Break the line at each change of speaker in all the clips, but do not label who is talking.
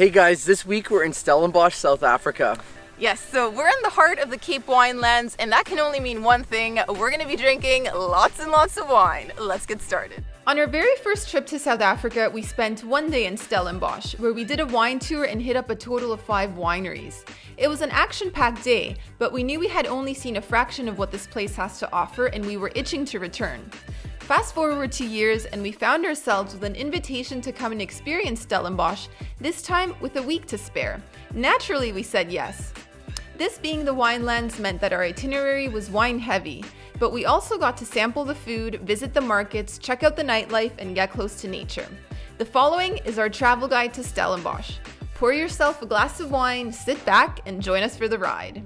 Hey guys, this week we're in Stellenbosch, South Africa.
Yes, so we're in the heart of the Cape Winelands, and that can only mean one thing. We're going to be drinking lots and lots of wine. Let's get started. On our very first trip to South Africa, we spent one day in Stellenbosch, where we did a wine tour and hit up a total of 5 wineries. It was an action-packed day, but we knew we had only seen a fraction of what this place has to offer, and we were itching to return. Fast forward 2 years, and we found ourselves with an invitation to come and experience Stellenbosch, this time with a week to spare. Naturally, we said yes. This being the winelands meant that our itinerary was wine heavy, but we also got to sample the food, visit the markets, check out the nightlife, and get close to nature. The following is our travel guide to Stellenbosch. Pour yourself a glass of wine, sit back, and join us for the ride.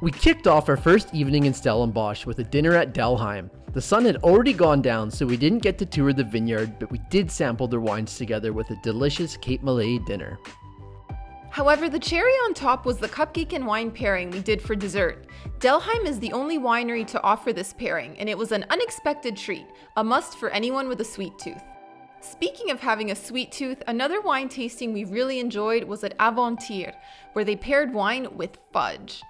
We kicked off our first evening in Stellenbosch with a dinner at Delheim. The sun had already gone down, so we didn't get to tour the vineyard, but we did sample their wines together with a delicious Cape Malay dinner.
However, the cherry on top was the cupcake and wine pairing we did for dessert. Delheim is the only winery to offer this pairing, and it was an unexpected treat, a must for anyone with a sweet tooth. Speaking of having a sweet tooth, another wine tasting we really enjoyed was at Avontuur, where they paired wine with fudge.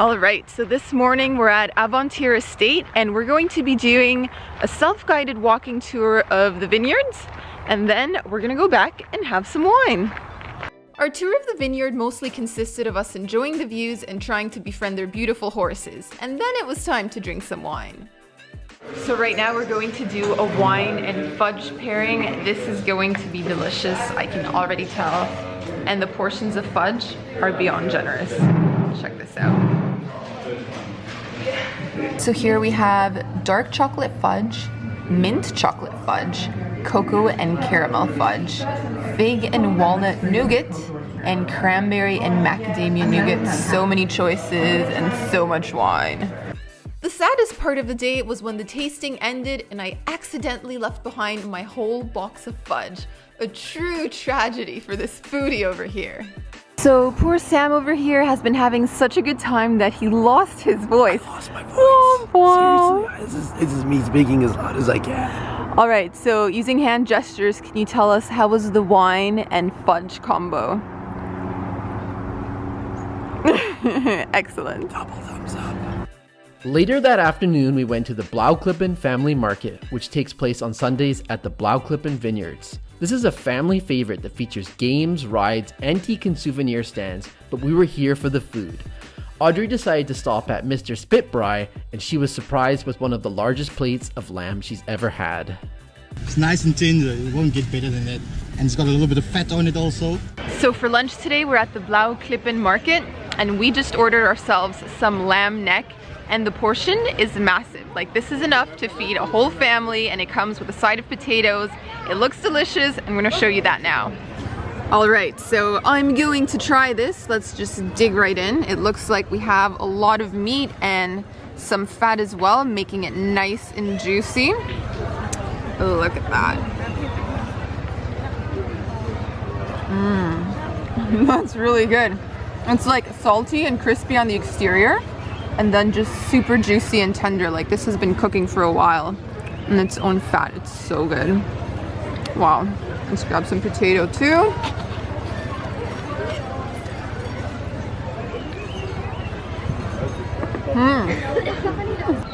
Alright, so this morning we're at Avontuur Estate, and we're going to be doing a self-guided walking tour of the vineyards, and then we're gonna go back and have some wine. Our tour of the vineyard mostly consisted of us enjoying the views and trying to befriend their beautiful horses, and then it was time to drink some wine. So right now we're going to do a wine and fudge pairing. This is going to be delicious, I can already tell, and the portions of fudge are beyond generous. Check this out. So here we have dark chocolate fudge, mint chocolate fudge, cocoa and caramel fudge, fig and walnut nougat, and cranberry and macadamia nougat. So many choices and so much wine. The saddest part of the day was when the tasting ended and I accidentally left behind my whole box of fudge. A true tragedy for this foodie over here. So poor Sam over here has been having such a good time that he lost his voice.
I lost my voice. Seriously, this is me speaking as loud as I can.
Alright, so using hand gestures, can you tell us how was the wine and fudge combo? Excellent.
Double thumbs up.
Later that afternoon, we went to the Blaauwklippen family market, which takes place on Sundays at the Blaauwklippen vineyards. This is a family favorite that features games, rides, antique and souvenir stands, but we were here for the food. Audrey decided to stop at Mr. Spit Braai, and she was surprised with one of the largest plates of lamb she's ever had.
It's nice and tender, it won't get better than that. And it's got a little bit of fat on it also.
So for lunch today, we're at the Blaauwklippen market, and we just ordered ourselves some lamb neck, and the portion is massive. Like, this is enough to feed a whole family, and it comes with a side of potatoes. It looks delicious, and we're gonna show you that now. All right, so I'm going to try this. Let's just dig right in. It looks like we have a lot of meat and some fat as well, making it nice and juicy. Look at that. That's really good. It's like salty and crispy on the exterior, and then just super juicy and tender. Like, this has been cooking for a while in its own fat. It's so good. Wow. Let's grab some potato too.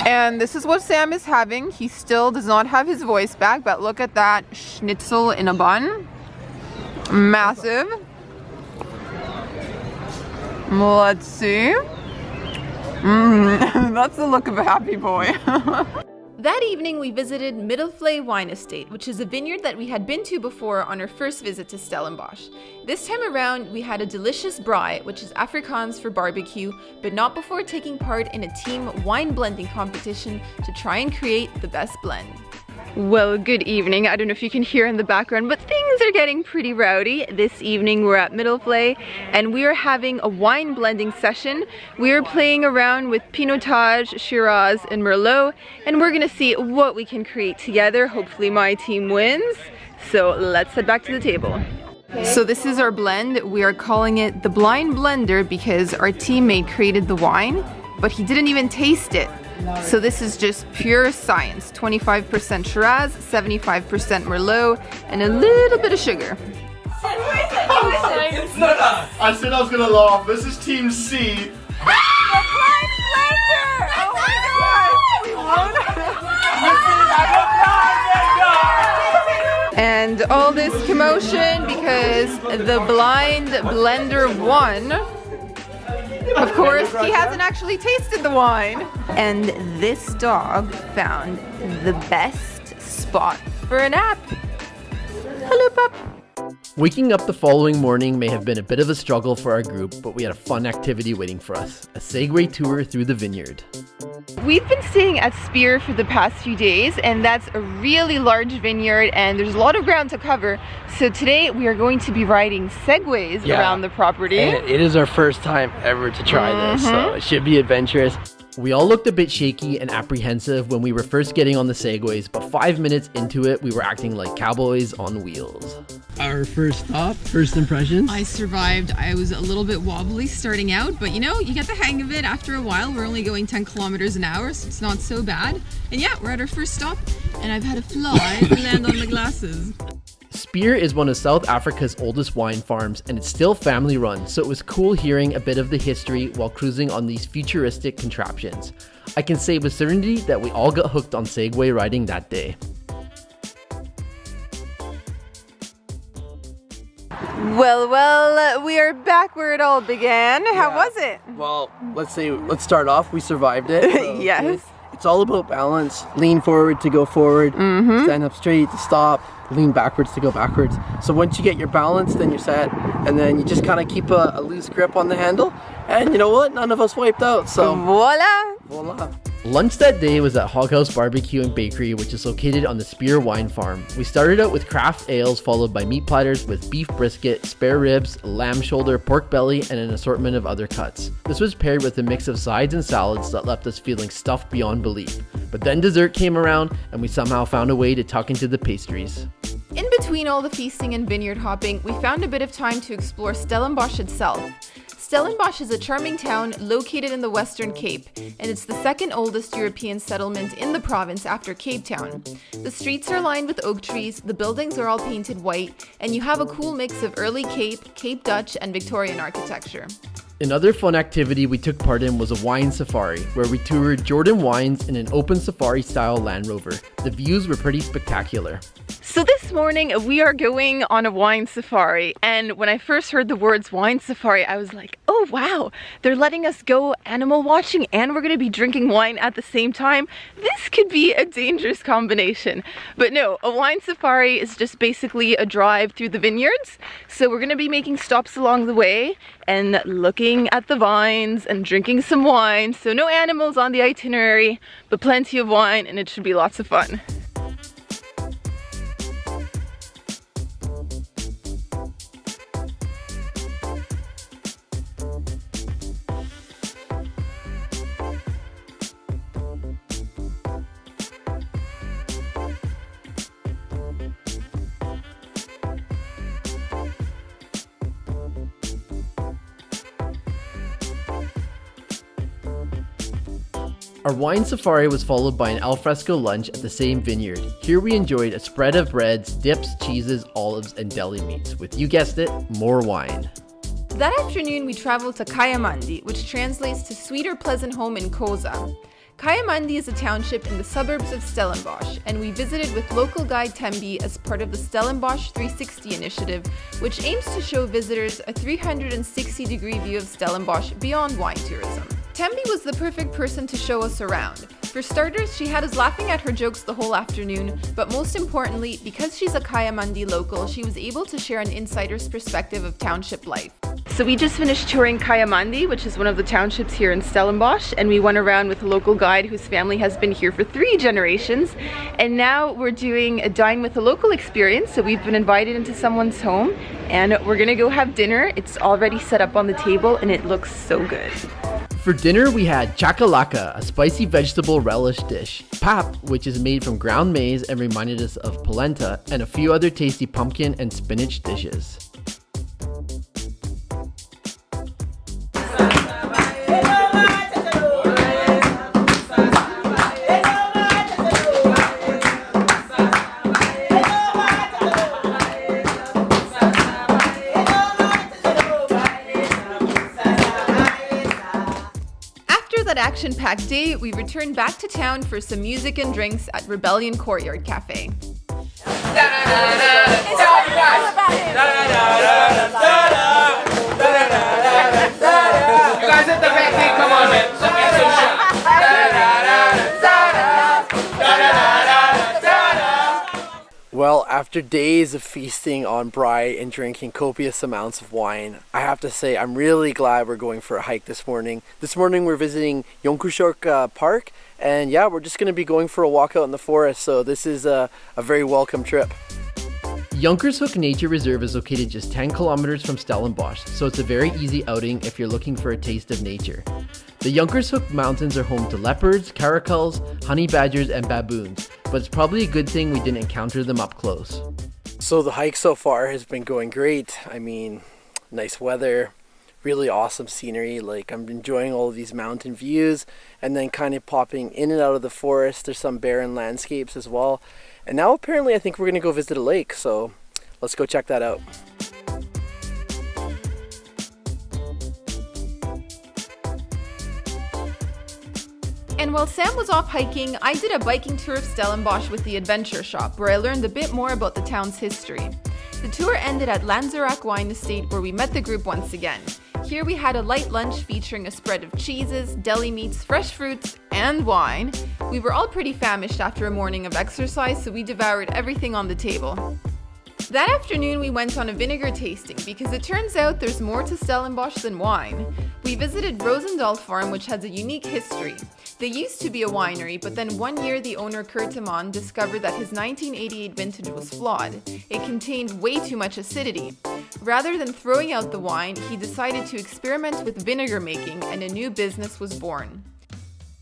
And this is what Sam is having. He still does not have his voice back, but look at that schnitzel in a bun. Massive. Let's see. That's the look of a happy boy. That evening we visited Middelvlei Wine Estate, which is a vineyard that we had been to before on our first visit to Stellenbosch. This time around we had a delicious braai, which is Afrikaans for barbecue, but not before taking part in a team wine blending competition to try and create the best blend. Well, good evening. I don't know if you can hear in the background, but things are getting pretty rowdy. This evening we're at Middelvlei and we are having a wine blending session. We are playing around with Pinotage, Shiraz and Merlot, and we're gonna see what we can create together. Hopefully my team wins. So let's head back to the table. So this is our blend. We are calling it the Blind Blender because our teammate created the wine, but he didn't even taste it. So this is just pure science. 25% Shiraz, 75% Merlot, and a little bit of sugar.
It's not us.
I said I was gonna laugh. This is Team C.
And all this commotion because the blind blender won. Of course, he hasn't actually tasted the wine. And this dog found the best spot for a nap. Hello, pup.
Waking up the following morning may have been a bit of a struggle for our group, but we had a fun activity waiting for us, a Segway tour through the vineyard.
We've been staying at Spier for the past few days, and that's a really large vineyard and there's a lot of ground to cover. So today we are going to be riding segways around the property.
And it is our first time ever to try this, so it should be adventurous.
We all looked a bit shaky and apprehensive when we were first getting on the segways, but 5 minutes into it, we were acting like cowboys on wheels.
Our first stop, first impressions.
I survived. I was a little bit wobbly starting out, but you know, you get the hang of it after a while. We're only going 10 kilometers an hour, so it's not so bad. And yeah, we're at our first stop, and I've had a fly land on the glasses.
Spier is one of South Africa's oldest wine farms, and it's still family run, so it was cool hearing a bit of the history while cruising on these futuristic contraptions. I can say with certainty that we all got hooked on Segway riding that day.
Well, we are back where it all began. How was it?
Well, let's start off. We survived it. So
Yes.
It's all about balance. Lean forward to go forward. Stand up straight to stop. Lean backwards to go backwards. So once you get your balance, then you're set. And then you just kind of keep a loose grip on the handle. And you know what? None of us wiped out. So
Voila!
Lunch that day was at Hoghouse Barbecue and Bakery, which is located on the Spier wine farm. We started out with craft ales, followed by meat platters with beef brisket, spare ribs, lamb shoulder, pork belly, and an assortment of other cuts. This was paired with a mix of sides and salads that left us feeling stuffed beyond belief. But then dessert came around, and we somehow found a way to tuck into the pastries.
In between all the feasting and vineyard hopping, we found a bit of time to explore Stellenbosch itself. Stellenbosch is a charming town located in the Western Cape, and it's the second oldest European settlement in the province after Cape Town. The streets are lined with oak trees, the buildings are all painted white, and you have a cool mix of early Cape, Cape Dutch, and Victorian architecture.
Another fun activity we took part in was a wine safari, where we toured Jordan Wines in an open safari-style Land Rover. The views were pretty spectacular.
So this morning we are going on a wine safari, and when I first heard the words wine safari, I was like, oh wow, they're letting us go animal watching and we're going to be drinking wine at the same time. This could be a dangerous combination. But no, a wine safari is just basically a drive through the vineyards. So we're going to be making stops along the way and looking at the vines and drinking some wine. So no animals on the itinerary, but plenty of wine, and it should be lots of fun.
Our wine safari was followed by an alfresco lunch at the same vineyard. Here we enjoyed a spread of breads, dips, cheeses, olives, and deli meats, with, you guessed it, more wine.
That afternoon we traveled to Kayamandi, which translates to sweet or pleasant home in Xhosa. Kayamandi is a township in the suburbs of Stellenbosch, and we visited with local guide Tembi as part of the Stellenbosch 360 initiative, which aims to show visitors a 360-degree view of Stellenbosch beyond wine tourism. Tembi was the perfect person to show us around. For starters, she had us laughing at her jokes the whole afternoon, but most importantly, because she's a Kayamandi local, she was able to share an insider's perspective of township life. So we just finished touring Kayamandi, which is one of the townships here in Stellenbosch, and we went around with a local guide whose family has been here for 3 generations. And now we're doing a dine with a local experience, so we've been invited into someone's home, and we're gonna go have dinner. It's already set up on the table, and it looks so good.
For dinner, we had chakalaka, a spicy vegetable relish dish, pap, which is made from ground maize and reminded us of polenta, and a few other tasty pumpkin and spinach dishes.
action-packed day, we returned back to town for some music and drinks at Rebellion Courtyard Cafe.
Well, after days of feasting on Braai and drinking copious amounts of wine, I have to say I'm really glad we're going for a hike this morning. This morning we're visiting Jonkershoek Park, and yeah, we're just going to be going for a walk out in the forest, so this is a very welcome trip.
Jonkershoek Nature Reserve is located just 10 kilometers from Stellenbosch, so it's a very easy outing if you're looking for a taste of nature. The Jonkershoek Mountains are home to leopards, caracals, honey badgers, and baboons, but it's probably a good thing we didn't encounter them up close.
So the hike so far has been going great. I mean, nice weather, really awesome scenery. Like, I'm enjoying all of these mountain views, and then kind of popping in and out of the forest. There's some barren landscapes as well. And now apparently I think we're gonna go visit a lake, so let's go check that out.
And while Sam was off hiking, I did a biking tour of Stellenbosch with the Adventure Shop, where I learned a bit more about the town's history. The tour ended at Lanzerac Wine Estate, where we met the group once again. Here we had a light lunch featuring a spread of cheeses, deli meats, fresh fruits, and wine. We were all pretty famished after a morning of exercise, so we devoured everything on the table. That afternoon we went on a vinegar tasting because it turns out there's more to Stellenbosch than wine. We visited Rozendal Farm, which has a unique history. They used to be a winery, but then one year the owner Kayamandi discovered that his 1988 vintage was flawed. It contained way too much acidity. Rather than throwing out the wine, he decided to experiment with vinegar making, and a new business was born.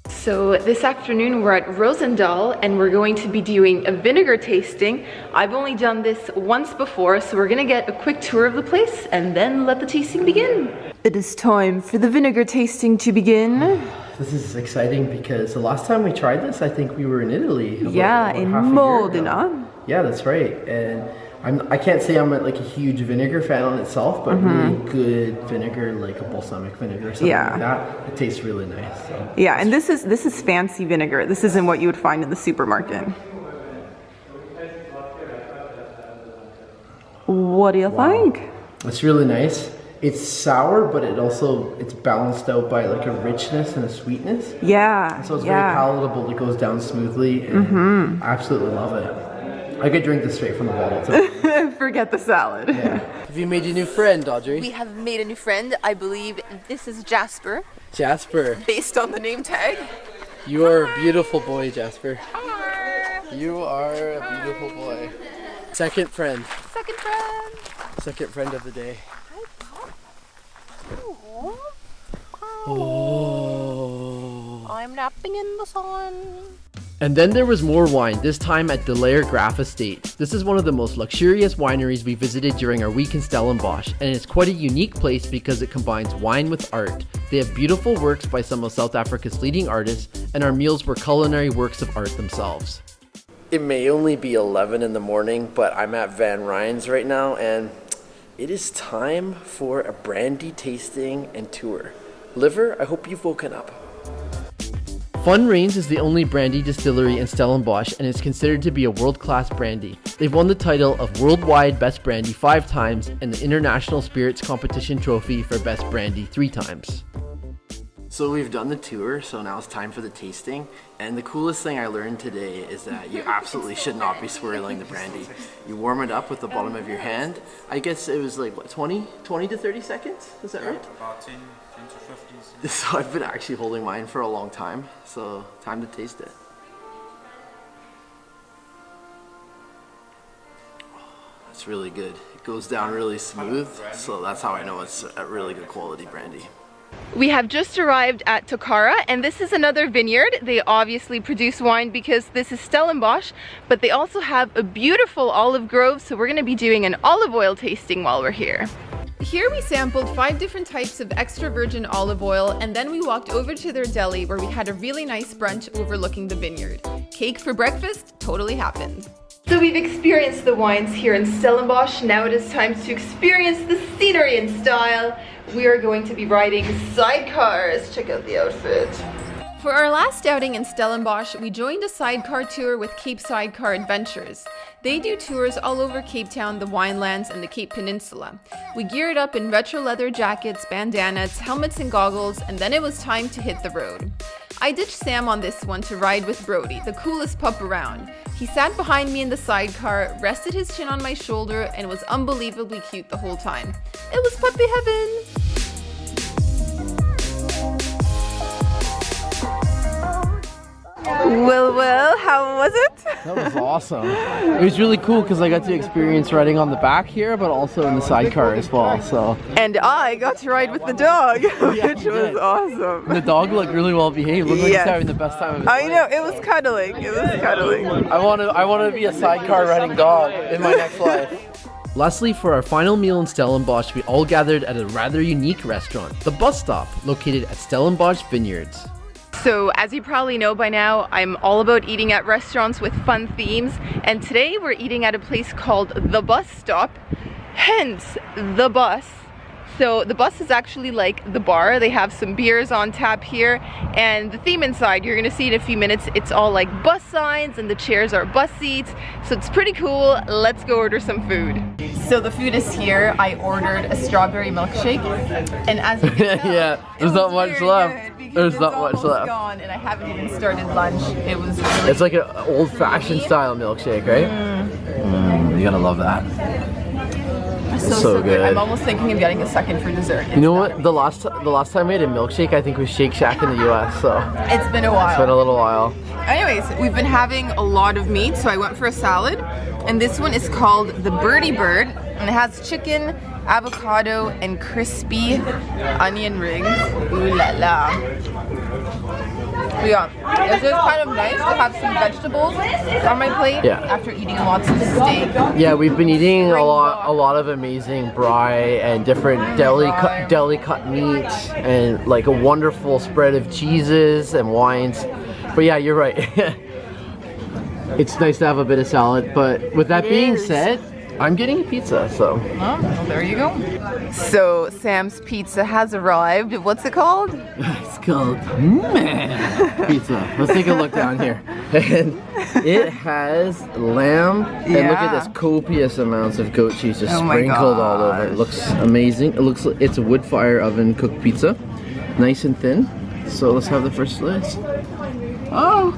So this afternoon we're at Rozendal and we're going to be doing a vinegar tasting. I've only done this once before, so we're gonna get a quick tour of the place and then let the tasting begin. It is time for the vinegar tasting to begin.
This is exciting because the last time we tried this, I think we were in Italy.
Yeah, in Modena.
Yeah, that's right. And I can't say I'm like a huge vinegar fan on itself, but really good vinegar, like a balsamic vinegar or something like that. It tastes really nice. So.
Yeah, and this is fancy vinegar. This isn't what you would find in the supermarket. What do you think?
It's really nice. It's sour, but it's balanced out by like a richness and a sweetness.
Yeah.
So it's very palatable. It goes down smoothly, and I absolutely love it. I could drink this straight from the bottle too.
Forget the salad.
Yeah. Have you made a new friend, Audrey?
We have made a new friend. I believe this is Jasper.
Jasper.
Based on the name tag.
You are a beautiful boy, Jasper. You are a beautiful boy. Second friend.
Second friend.
Second friend of the day.
Oh. I'm napping in the sun.
And then there was more wine, this time at Delaire Graff Estate. This is one of the most luxurious wineries we visited during our week in Stellenbosch, and it's quite a unique place because it combines wine with art. They have beautiful works by some of South Africa's leading artists, and our meals were culinary works of art themselves.
It may only be 11 in the morning, but I'm at Van Ryn's right now, and it is time for a brandy tasting and tour. Liver, I hope you've woken up.
Fun Reigns is the only brandy distillery in Stellenbosch and is considered to be a world-class brandy. They've won the title of Worldwide Best Brandy 5 times and the International Spirits Competition Trophy for Best Brandy 3 times.
So we've done the tour, so now it's time for the tasting. And the coolest thing I learned today is that you absolutely should not be swirling the brandy. You warm it up with the bottom of your hand. I guess it was like, what, 20 to 30 seconds? Is that right?
About 10 to 15.
So I've been actually holding mine for a long time, so time to taste it. It's really good. It goes down really smooth, so that's how I know it's a really good quality brandy.
We have just arrived at Tokara, and this is another vineyard. They obviously produce wine because this is Stellenbosch, but they also have a beautiful olive grove, so we're going to be doing an olive oil tasting while we're here. Here we sampled 5 different types of extra virgin olive oil, and then we walked over to their deli where we had a really nice brunch overlooking the vineyard. Cake for breakfast totally happened. So we've experienced the wines here in Stellenbosch. Now it is time to experience the scenery and style. We are going to be riding sidecars. Check out the outfit. For our last outing in Stellenbosch, we joined a sidecar tour with Cape Sidecar Adventures. They do tours all over Cape Town, the Winelands, and the Cape Peninsula. We geared up in retro leather jackets, bandanas, helmets, and goggles, and then it was time to hit the road. I ditched Sam on this one to ride with Brody, the coolest pup around. He sat behind me in the sidecar, rested his chin on my shoulder, and was unbelievably cute the whole time. It was puppy heaven! Well, how was it?
That was awesome. It was really cool because I got to experience riding on the back here, but also in the sidecar as well. So.
And I got to ride with the dog, which was awesome.
The dog looked really well behaved. Looked like he's having the best time of his life.
I know, it was cuddling.
I want to be a sidecar riding dog in my next life.
Lastly, for our final meal in Stellenbosch, we all gathered at a rather unique restaurant, The Bus Stop, located at Stellenbosch Vineyards.
So, as you probably know by now, I'm all about eating at restaurants with fun themes, and today we're eating at a place called The Bus Stop, hence the bus. So the bus is actually like the bar. They have some beers on tap here, and the theme inside, you're gonna see in a few minutes, it's all like bus signs and the chairs are bus seats, so it's pretty cool. Let's go order some food. So the food is here. I ordered a strawberry milkshake, and as you can tell,
yeah, there's not much left. There's not much left.
Gone, and I haven't even started lunch. It was really
It's like an old-fashioned style milkshake, right? You gotta love that. So good.
I'm almost thinking of getting a second for dessert.
You know what? The last time I made a milkshake, I think was Shake Shack in the US. So
it's been a while.
It's been a little while.
Anyways, we've been having a lot of meat, so I went for a salad, and this one is called the Birdie Bird, and it has chicken, avocado, and crispy onion rings. Ooh la la. Yeah, it's just kind of nice to have some vegetables on my plate after eating lots of steak.
Yeah, we've been eating a lot of amazing braai and different deli cut meats and like a wonderful spread of cheeses and wines. But yeah, you're right. It's nice to have a bit of salad, but with that being said, I'm getting a pizza, so.
Oh, well, there you go. So, Sam's pizza has arrived. What's it called?
It's called pizza. Let's take a look down here. And it has lamb, and look at this copious amounts of goat cheese just sprinkled all over. It looks amazing. It looks like it's a wood fire oven cooked pizza. Nice and thin. So let's have the first slice. Oh!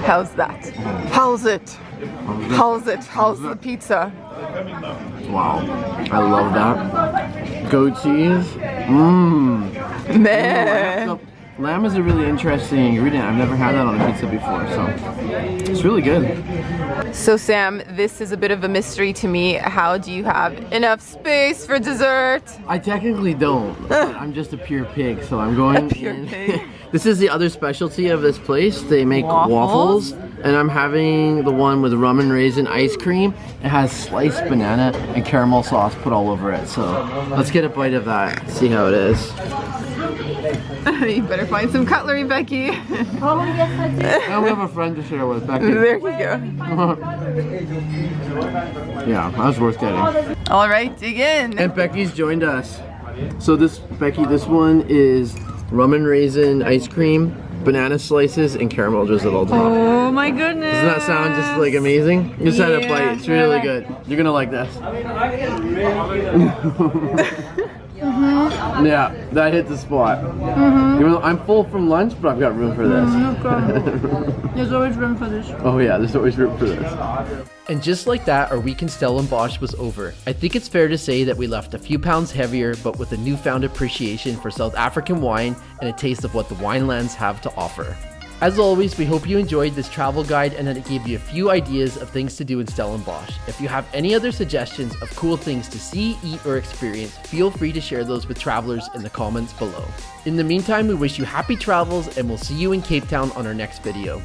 How's that? How's it? How's the pizza?
Wow, I love that. Goat cheese.
Man.
Lamb is a really interesting ingredient. I've never had that on a pizza before, so it's really good.
So Sam, this is a bit of a mystery to me. How do you have enough space for dessert?
I technically don't. I'm just a pure pig, so I'm going
a pure pig.
This is the other specialty of this place. They make waffles, and I'm having the one with rum and raisin ice cream. It has sliced banana and caramel sauce put all over it. So let's get a bite of that, see how it is.
You better find some cutlery, Becky.
Now we have a friend to share with, Becky.
There you go.
Yeah, that was worth getting.
All right, dig in.
And Becky's joined us. So this one is rum and raisin ice cream, banana slices, and caramel drizzle all top.
Oh my goodness.
Doesn't that sound just like amazing? You just had a bite. It's really good. You're gonna like this. Yeah, that hit the spot. Even though I'm full from lunch, but I've got room for this.
There's always room for this.
Oh yeah, there's always room for this.
And just like that, our week in Stellenbosch was over. I think it's fair to say that we left a few pounds heavier, but with a newfound appreciation for South African wine and a taste of what the winelands have to offer. As always, we hope you enjoyed this travel guide and that it gave you a few ideas of things to do in Stellenbosch. If you have any other suggestions of cool things to see, eat, or experience, feel free to share those with travelers in the comments below. In the meantime, we wish you happy travels and we'll see you in Cape Town on our next video.